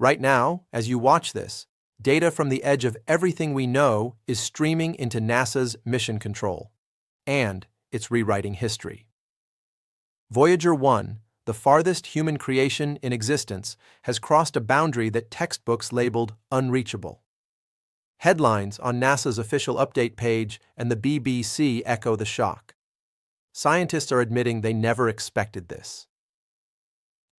Right now, as you watch this, data from the edge of everything we know is streaming into NASA's mission control, and it's rewriting history. Voyager 1, the farthest human creation in existence, has crossed a boundary that textbooks labeled unreachable. Headlines on NASA's official update page and the BBC echo the shock. Scientists are admitting they never expected this.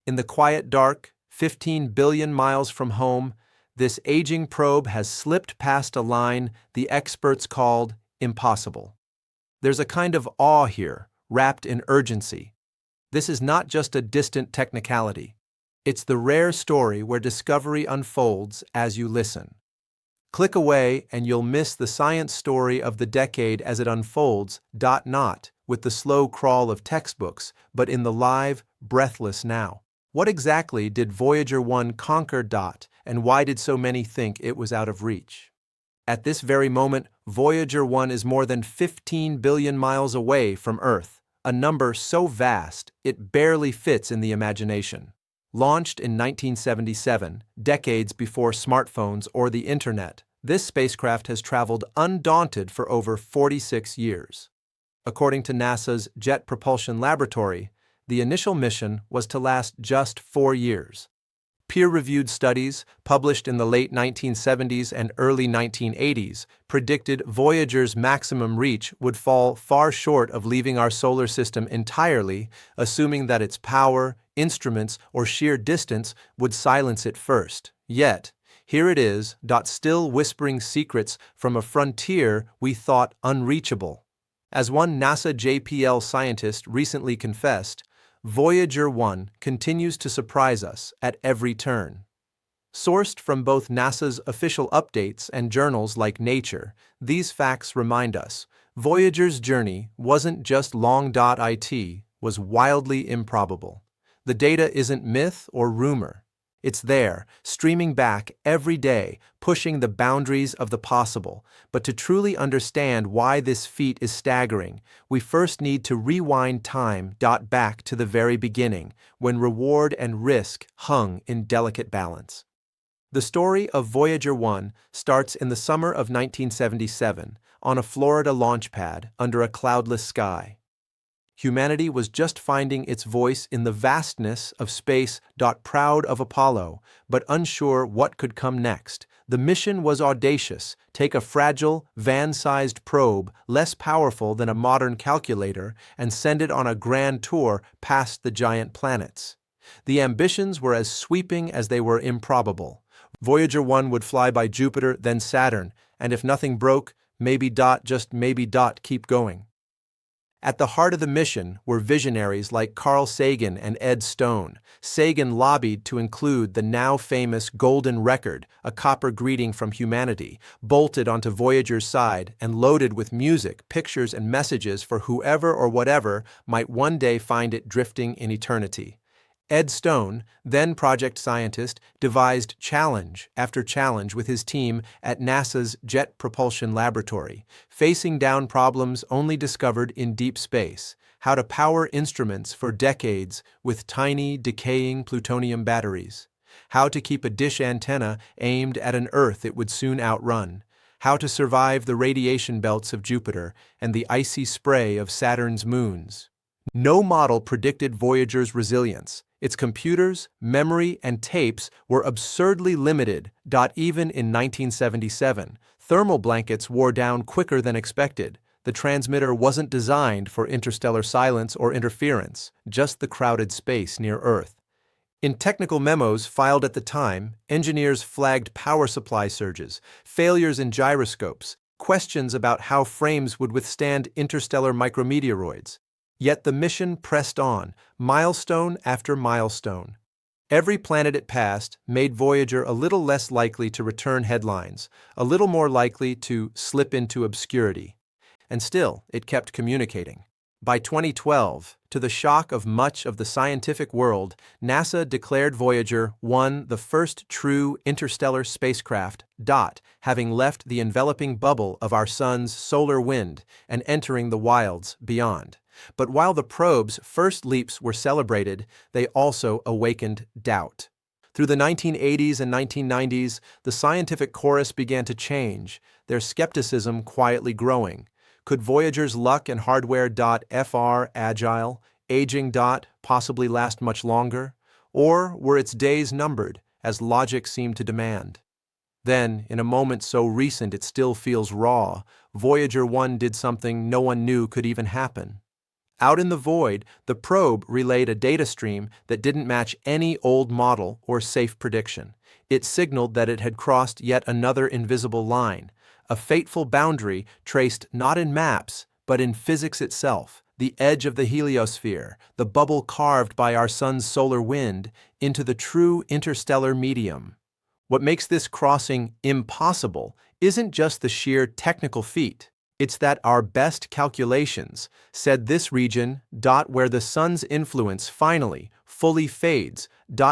In the quiet dark, 15 billion miles from home, this aging probe has slipped past a line the experts called impossible. There's a kind of awe here, wrapped in urgency. This is not just a distant technicality. It's the rare story where discovery unfolds as you listen. Click away and you'll miss the science story of the decade as it unfolds, not with the slow crawl of textbooks, but in the live, breathless now. What exactly did Voyager 1 conquer, and why did so many think it was out of reach? At this very moment, Voyager 1 is more than 15 billion miles away from Earth, a number so vast it barely fits in the imagination. Launched in 1977, decades before smartphones or the internet, this spacecraft has traveled undaunted for over 46 years. According to NASA's Jet Propulsion Laboratory, the initial mission was to last just 4 years. Peer-reviewed studies, published in the late 1970s and early 1980s, predicted Voyager's maximum reach would fall far short of leaving our solar system entirely, assuming that its power, instruments, or sheer distance would silence it first. Yet, here it is, still whispering secrets from a frontier we thought unreachable. As one NASA JPL scientist recently confessed, Voyager 1 continues to surprise us at every turn. Sourced from both NASA's official updates and journals like Nature, these facts remind us Voyager's journey wasn't just long.it, was wildly improbable. The data isn't myth or rumor. It's there, streaming back every day, pushing the boundaries of the possible. But to truly understand why this feat is staggering, we first need to rewind time back to the very beginning, when reward and risk hung in delicate balance. The story of Voyager 1 starts in the summer of 1977, on a Florida launch pad under a cloudless sky. Humanity was just finding its voice in the vastness of space. Proud of Apollo, but unsure what could come next. The mission was audacious: take a fragile, van-sized probe, less powerful than a modern calculator, and send it on a grand tour past the giant planets. The ambitions were as sweeping as they were improbable. Voyager 1 would fly by Jupiter, then Saturn, and if nothing broke, maybe just maybe keep going. At the heart of the mission were visionaries like Carl Sagan and Ed Stone. Sagan lobbied to include the now famous Golden Record, a copper greeting from humanity, bolted onto Voyager's side and loaded with music, pictures, and messages for whoever or whatever might one day find it drifting in eternity. Ed Stone, then project scientist, devised challenge after challenge with his team at NASA's Jet Propulsion Laboratory, facing down problems only discovered in deep space: how to power instruments for decades with tiny, decaying plutonium batteries, how to keep a dish antenna aimed at an Earth it would soon outrun, how to survive the radiation belts of Jupiter and the icy spray of Saturn's moons. No model predicted Voyager's resilience. Its computers, memory, and tapes were absurdly limited. Even in 1977, thermal blankets wore down quicker than expected. The transmitter wasn't designed for interstellar silence or interference, just the crowded space near Earth. In technical memos filed at the time, engineers flagged power supply surges, failures in gyroscopes, questions about how frames would withstand interstellar micrometeoroids. Yet the mission pressed on, milestone after milestone. Every planet it passed made Voyager a little less likely to return headlines, a little more likely to slip into obscurity. And still, it kept communicating. By 2012, to the shock of much of the scientific world, NASA declared Voyager 1 the first true interstellar spacecraft, having left the enveloping bubble of our sun's solar wind and entering the wilds beyond. But while the probe's first leaps were celebrated, they also awakened doubt. Through the 1980s and 1990s, the scientific chorus began to change, their skepticism quietly growing. Could Voyager's luck and hardware.fr agile, aging possibly last much longer? Or were its days numbered, as logic seemed to demand? Then, in a moment so recent it still feels raw, Voyager 1 did something no one knew could even happen. Out in the void, the probe relayed a data stream that didn't match any old model or safe prediction. It signaled that it had crossed yet another invisible line, a fateful boundary traced not in maps, but in physics itself, the edge of the heliosphere, the bubble carved by our sun's solar wind, into the true interstellar medium. What makes this crossing impossible isn't just the sheer technical feat. It's that our best calculations said this region, where the sun's influence finally, fully fades,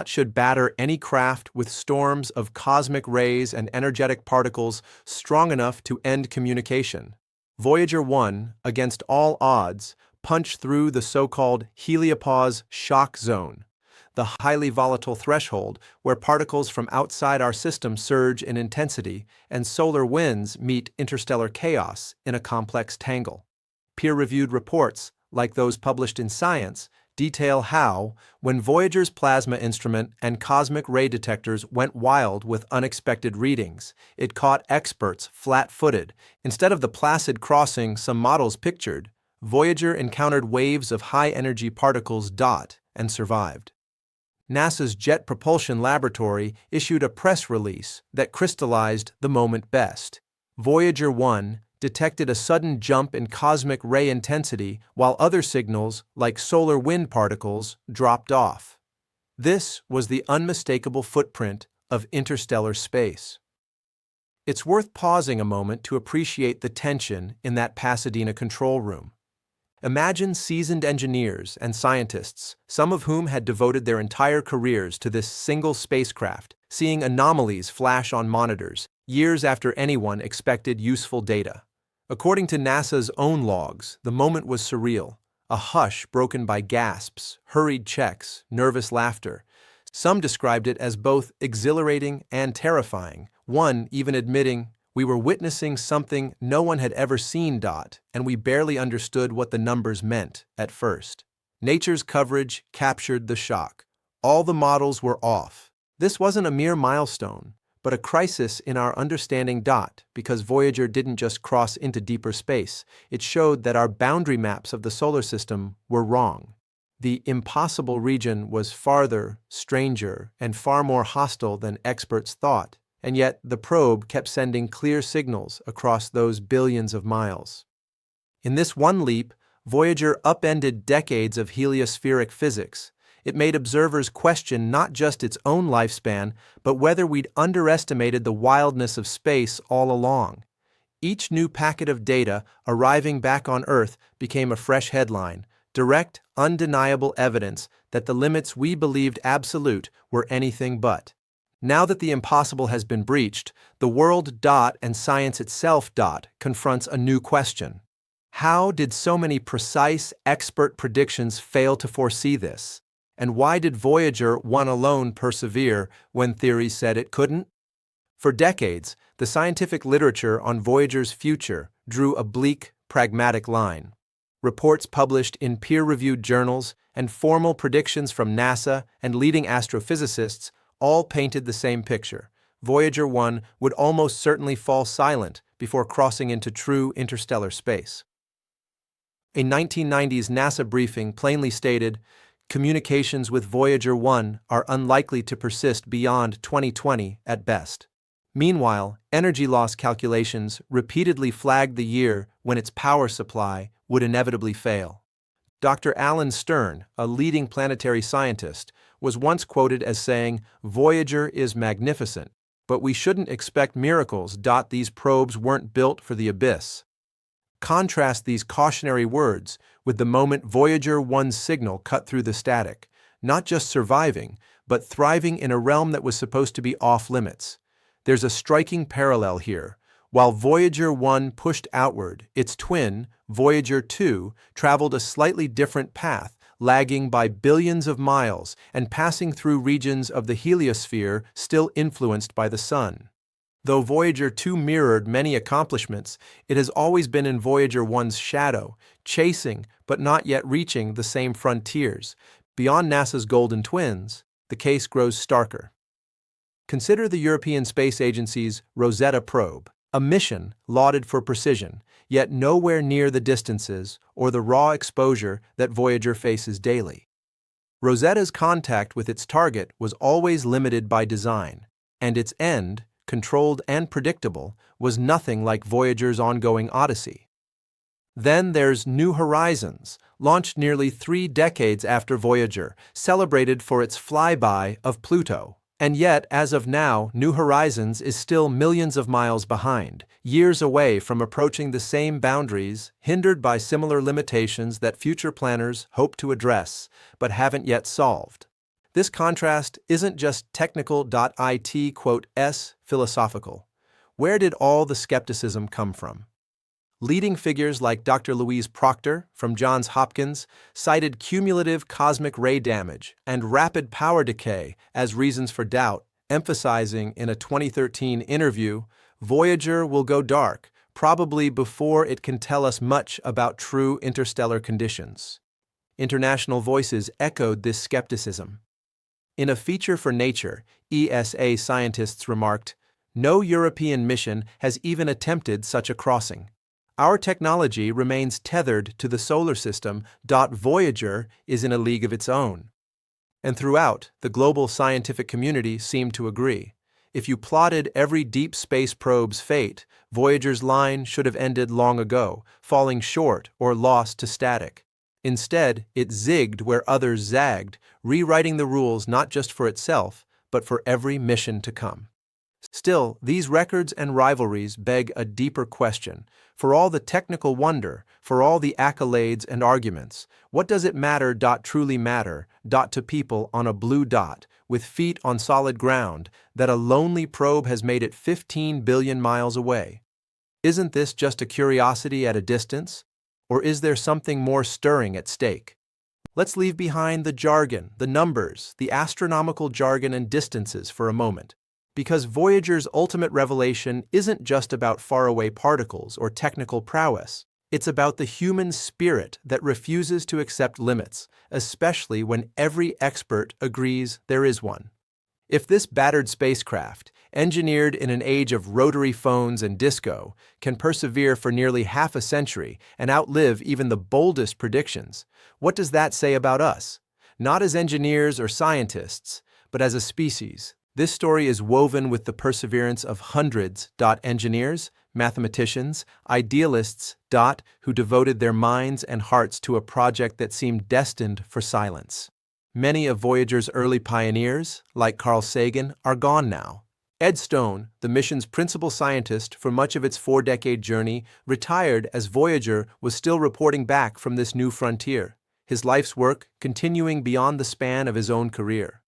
should batter any craft with storms of cosmic rays and energetic particles strong enough to end communication. Voyager 1, against all odds, punched through the so-called heliopause shock zone, the highly volatile threshold where particles from outside our system surge in intensity and solar winds meet interstellar chaos in a complex tangle. Peer-reviewed reports, like those published in Science, detail how, when Voyager's plasma instrument and cosmic ray detectors went wild with unexpected readings, it caught experts flat-footed. Instead of the placid crossing some models pictured, Voyager encountered waves of high-energy particles and survived. NASA's Jet Propulsion Laboratory issued a press release that crystallized the moment best. Voyager 1 detected a sudden jump in cosmic ray intensity while other signals, like solar wind particles, dropped off. This was the unmistakable footprint of interstellar space. It's worth pausing a moment to appreciate the tension in that Pasadena control room. Imagine seasoned engineers and scientists, some of whom had devoted their entire careers to this single spacecraft, seeing anomalies flash on monitors years after anyone expected useful data. According to NASA's own logs, the moment was surreal, a hush broken by gasps, hurried checks, nervous laughter. Some described it as both exhilarating and terrifying, one even admitting, "We were witnessing something no one had ever seen, and we barely understood what the numbers meant at first." Nature's coverage captured the shock. All the models were off. This wasn't a mere milestone, but a crisis in our understanding, because Voyager didn't just cross into deeper space. It showed that our boundary maps of the solar system were wrong. The impossible region was farther, stranger, and far more hostile than experts thought. And yet the probe kept sending clear signals across those billions of miles. In this one leap, Voyager upended decades of heliospheric physics. It made observers question not just its own lifespan, but whether we'd underestimated the wildness of space all along. Each new packet of data arriving back on Earth became a fresh headline, direct, undeniable evidence that the limits we believed absolute were anything but. Now that the impossible has been breached, the world and science itself confronts a new question. How did so many precise, expert predictions fail to foresee this? And why did Voyager 1 alone persevere when theories said it couldn't? For decades, the scientific literature on Voyager's future drew a bleak, pragmatic line. Reports published in peer-reviewed journals and formal predictions from NASA and leading astrophysicists all painted the same picture. Voyager 1 would almost certainly fall silent before crossing into true interstellar space. A 1990s NASA briefing plainly stated, "Communications with Voyager 1 are unlikely to persist beyond 2020 at best." Meanwhile, energy loss calculations repeatedly flagged the year when its power supply would inevitably fail. Dr. Alan Stern, a leading planetary scientist, was once quoted as saying, "Voyager is magnificent, but we shouldn't expect miracles. These probes weren't built for the abyss." Contrast these cautionary words with the moment Voyager 1's signal cut through the static, not just surviving, but thriving in a realm that was supposed to be off-limits. There's a striking parallel here. While Voyager 1 pushed outward, its twin, Voyager 2, traveled a slightly different path, lagging by billions of miles and passing through regions of the heliosphere still influenced by the Sun. Though Voyager 2 mirrored many accomplishments, it has always been in Voyager 1's shadow, chasing but not yet reaching the same frontiers. Beyond NASA's Golden Twins, the case grows starker. Consider the European Space Agency's Rosetta probe, a mission lauded for precision, yet nowhere near the distances or the raw exposure that Voyager faces daily. Rosetta's contact with its target was always limited by design, and its end, controlled and predictable, was nothing like Voyager's ongoing odyssey. Then there's New Horizons, launched nearly 3 decades after Voyager, celebrated for its flyby of Pluto. And yet, as of now, New Horizons is still millions of miles behind, years away from approaching the same boundaries, hindered by similar limitations that future planners hope to address, but haven't yet solved. This contrast isn't just technical.it, philosophical. Where did all the skepticism come from? Leading figures like Dr. Louise Proctor from Johns Hopkins cited cumulative cosmic ray damage and rapid power decay as reasons for doubt, emphasizing in a 2013 interview, Voyager will go dark, probably before it can tell us much about true interstellar conditions. International voices echoed this skepticism. In a feature for Nature, ESA scientists remarked, "No European mission has even attempted such a crossing. Our technology remains tethered to the solar system. Voyager is in a league of its own." And throughout, the global scientific community seemed to agree. If you plotted every deep space probe's fate, Voyager's line should have ended long ago, falling short or lost to static. Instead, it zigged where others zagged, rewriting the rules not just for itself, but for every mission to come. Still, these records and rivalries beg a deeper question. For all the technical wonder, for all the accolades and arguments, what does it matter? Truly matter to people on a blue dot, with feet on solid ground, that a lonely probe has made it 15 billion miles away? Isn't this just a curiosity at a distance? Or is there something more stirring at stake? Let's leave behind the jargon, the numbers, the astronomical jargon and distances for a moment. Because Voyager's ultimate revelation isn't just about faraway particles or technical prowess. It's about the human spirit that refuses to accept limits, especially when every expert agrees there is one. If this battered spacecraft, engineered in an age of rotary phones and disco, can persevere for nearly half a century and outlive even the boldest predictions, what does that say about us? Not as engineers or scientists, but as a species. This story is woven with the perseverance of hundreds engineers, mathematicians, idealists who devoted their minds and hearts to a project that seemed destined for silence. Many of Voyager's early pioneers, like Carl Sagan, are gone now. Ed Stone, the mission's principal scientist for much of its 4-decade journey, retired as Voyager was still reporting back from this new frontier, his life's work continuing beyond the span of his own career.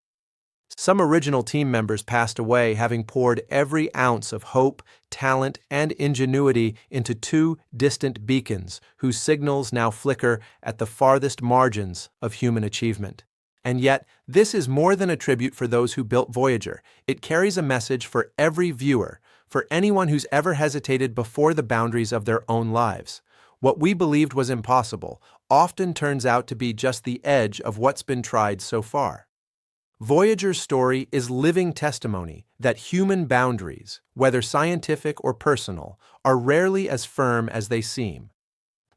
Some original team members passed away, having poured every ounce of hope, talent, and ingenuity into 2 distant beacons whose signals now flicker at the farthest margins of human achievement. And yet, this is more than a tribute for those who built Voyager. It carries a message for every viewer, for anyone who's ever hesitated before the boundaries of their own lives. What we believed was impossible often turns out to be just the edge of what's been tried so far. Voyager's story is living testimony that human boundaries, whether scientific or personal, are rarely as firm as they seem.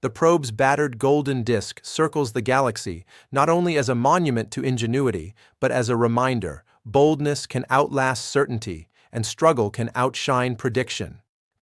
The probe's battered golden disk circles the galaxy not only as a monument to ingenuity, but as a reminder: boldness can outlast certainty, and struggle can outshine prediction.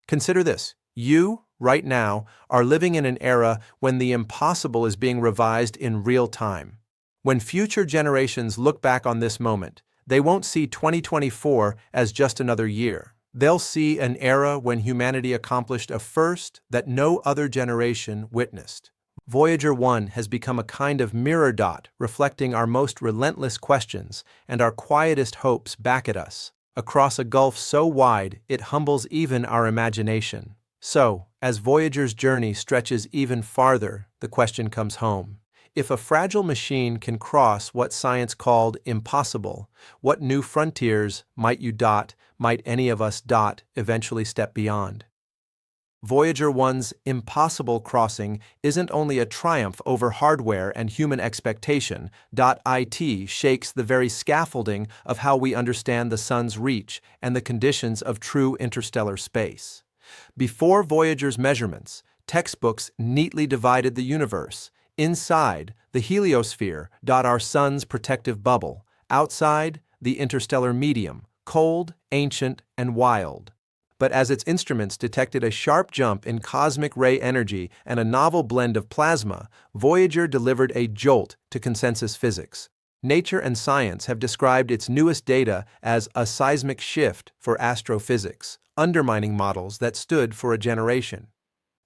Consider this: you, right now, are living in an era when the impossible is being revised in real time. When future generations look back on this moment, they won't see 2024 as just another year. They'll see an era when humanity accomplished a first that no other generation witnessed. Voyager 1 has become a kind of mirror reflecting our most relentless questions and our quietest hopes back at us, across a gulf so wide it humbles even our imagination. So, as Voyager's journey stretches even farther, the question comes home. If a fragile machine can cross what science called impossible, what new frontiers might any of us eventually step beyond? Voyager 1's impossible crossing isn't only a triumph over hardware and human expectation. It shakes the very scaffolding of how we understand the sun's reach and the conditions of true interstellar space. Before Voyager's measurements, textbooks neatly divided the universe. Inside, the heliosphere, our sun's protective bubble. Outside, the interstellar medium, cold, ancient, and wild. But as its instruments detected a sharp jump in cosmic ray energy and a novel blend of plasma, Voyager delivered a jolt to consensus physics. Nature and science have described its newest data as a seismic shift for astrophysics, undermining models that stood for a generation.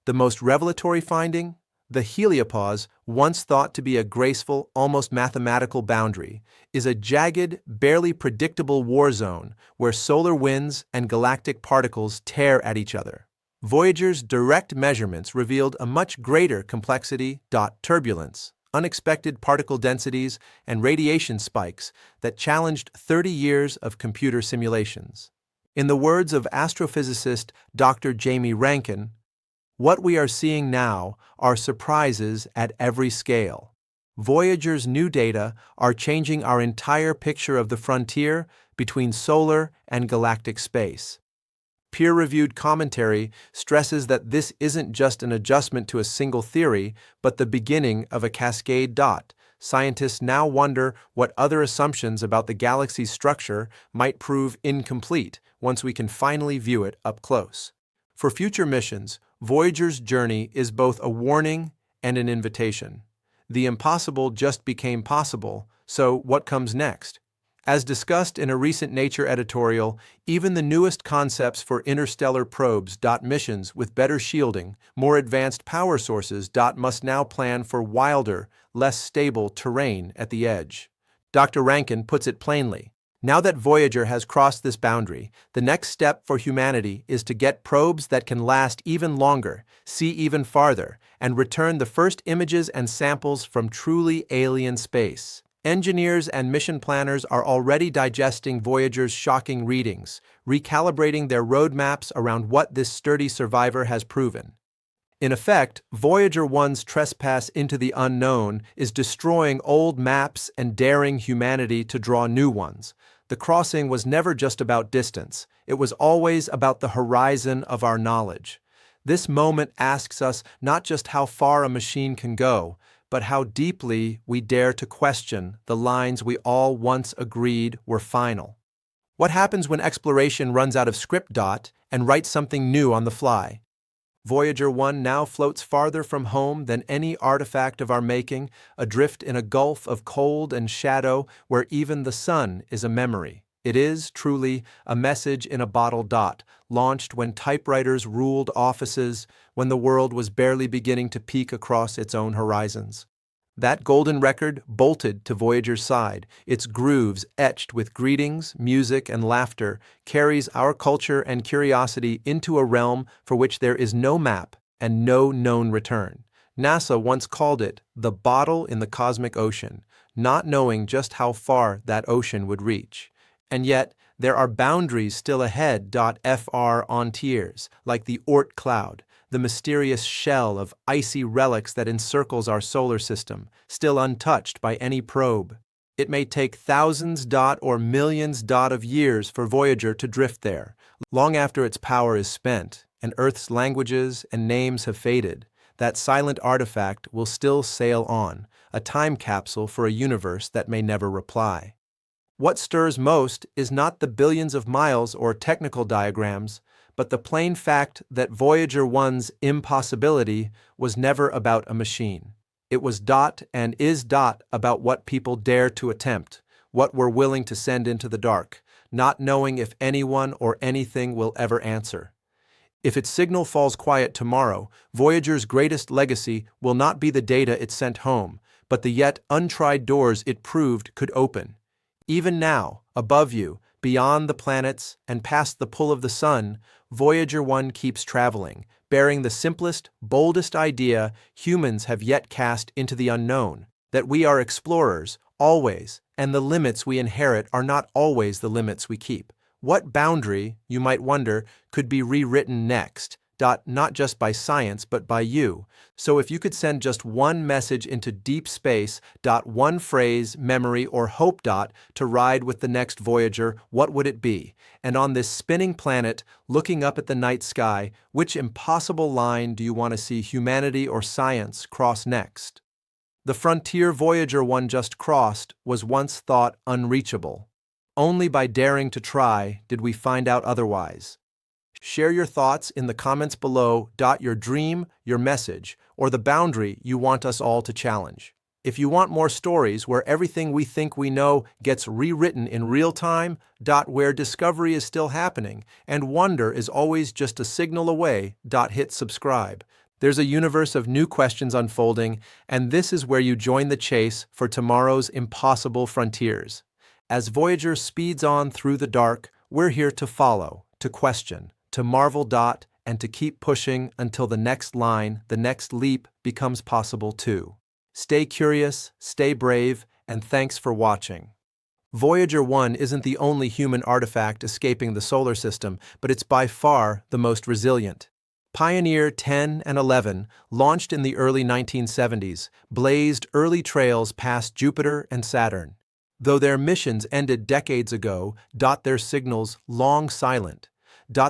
The most revelatory finding? The heliopause, once thought to be a graceful, almost mathematical boundary, is a jagged, barely predictable war zone where solar winds and galactic particles tear at each other. Voyager's direct measurements revealed a much greater complexity, turbulence, unexpected particle densities, and radiation spikes that challenged 30 years of computer simulations. In the words of astrophysicist Dr. Jamie Rankin, "What we are seeing now are surprises at every scale. Voyager's new data are changing our entire picture of the frontier between solar and galactic space." Peer-reviewed commentary stresses that this isn't just an adjustment to a single theory, but the beginning of a cascade. Scientists now wonder what other assumptions about the galaxy's structure might prove incomplete once we can finally view it up close. For future missions, Voyager's journey is both a warning and an invitation. The impossible just became possible, so what comes next? As discussed in a recent Nature editorial, even the newest concepts for interstellar probes. Missions with better shielding, more advanced power sources. Must now plan for wilder, less stable terrain at the edge. Dr. Rankin puts it plainly. Now that Voyager has crossed this boundary, the next step for humanity is to get probes that can last even longer, see even farther, and return the first images and samples from truly alien space. Engineers and mission planners are already digesting Voyager's shocking readings, recalibrating their roadmaps around what this sturdy survivor has proven. In effect, Voyager 1's trespass into the unknown is destroying old maps and daring humanity to draw new ones. The crossing was never just about distance, it was always about the horizon of our knowledge. This moment asks us not just how far a machine can go, but how deeply we dare to question the lines we all once agreed were final. What happens when exploration runs out of script and writes something new on the fly? Voyager 1 now floats farther from home than any artifact of our making, adrift in a gulf of cold and shadow where even the sun is a memory. It is, truly, a message in a bottle. Launched when typewriters ruled offices, when the world was barely beginning to peek across its own horizons. That golden record bolted to Voyager's side, its grooves etched with greetings, music, and laughter, carries our culture and curiosity into a realm for which there is no map and no known return. NASA once called it the bottle in the cosmic ocean, not knowing just how far that ocean would reach. And yet, there are boundaries still ahead. Frontiers, like the Oort cloud, the mysterious shell of icy relics that encircles our solar system, still untouched by any probe. It may take thousands or millions of years for Voyager to drift there, long after its power is spent and Earth's languages and names have faded. That silent artifact will still sail on, a time capsule for a universe that may never reply. What stirs most is not the billions of miles or technical diagrams, but the plain fact that Voyager 1's impossibility was never about a machine. It was and is about what people dare to attempt, what we're willing to send into the dark, not knowing if anyone or anything will ever answer. If its signal falls quiet tomorrow, Voyager's greatest legacy will not be the data it sent home, but the yet untried doors it proved could open. Even now, above you, beyond the planets and past the pull of the sun, Voyager 1 keeps traveling, bearing the simplest, boldest idea humans have yet cast into the unknown. That we are explorers, always, and the limits we inherit are not always the limits we keep. What boundary, you might wonder, could be rewritten next? Not just by science, but by you. So if you could send just one message into deep space, one phrase, memory, or hope, to ride with the next Voyager, what would it be? And on this spinning planet, looking up at the night sky, which impossible line do you want to see humanity or science cross next? The frontier Voyager 1 just crossed was once thought unreachable. Only by daring to try did we find out otherwise. Share your thoughts in the comments below. Your dream, your message, or the boundary you want us all to challenge. If you want more stories where everything we think we know gets rewritten in real time, where discovery is still happening and wonder is always just a signal away, hit subscribe. There's a universe of new questions unfolding, and this is where you join the chase for tomorrow's impossible frontiers. As Voyager speeds on through the dark, we're here to follow, to question, to marvel, and to keep pushing until the next line, the next leap becomes possible too. Stay curious, stay brave, and thanks for watching. Voyager 1 isn't the only human artifact escaping the solar system, but it's by far the most resilient. Pioneer 10 and 11, launched in the early 1970s, blazed early trails past Jupiter and Saturn. Though their missions ended decades ago, their signals long silent.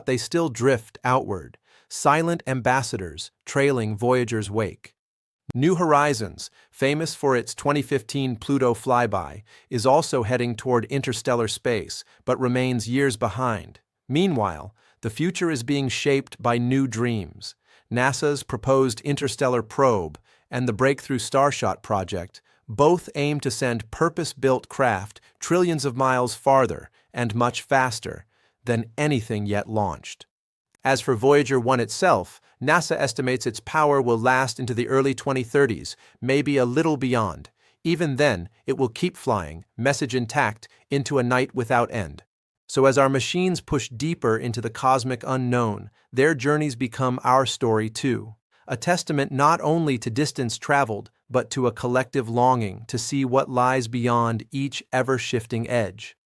They still drift outward, silent ambassadors trailing Voyager's wake. New Horizons, famous for its 2015 Pluto flyby, is also heading toward interstellar space, but remains years behind. Meanwhile, the future is being shaped by new dreams. NASA's proposed interstellar probe and the Breakthrough Starshot project both aim to send purpose-built craft trillions of miles farther and much faster than anything yet launched. As for Voyager 1 itself, NASA estimates its power will last into the early 2030s, maybe a little beyond. Even then, it will keep flying, message intact, into a night without end. So as our machines push deeper into the cosmic unknown, their journeys become our story too. A testament not only to distance traveled, but to a collective longing to see what lies beyond each ever-shifting edge.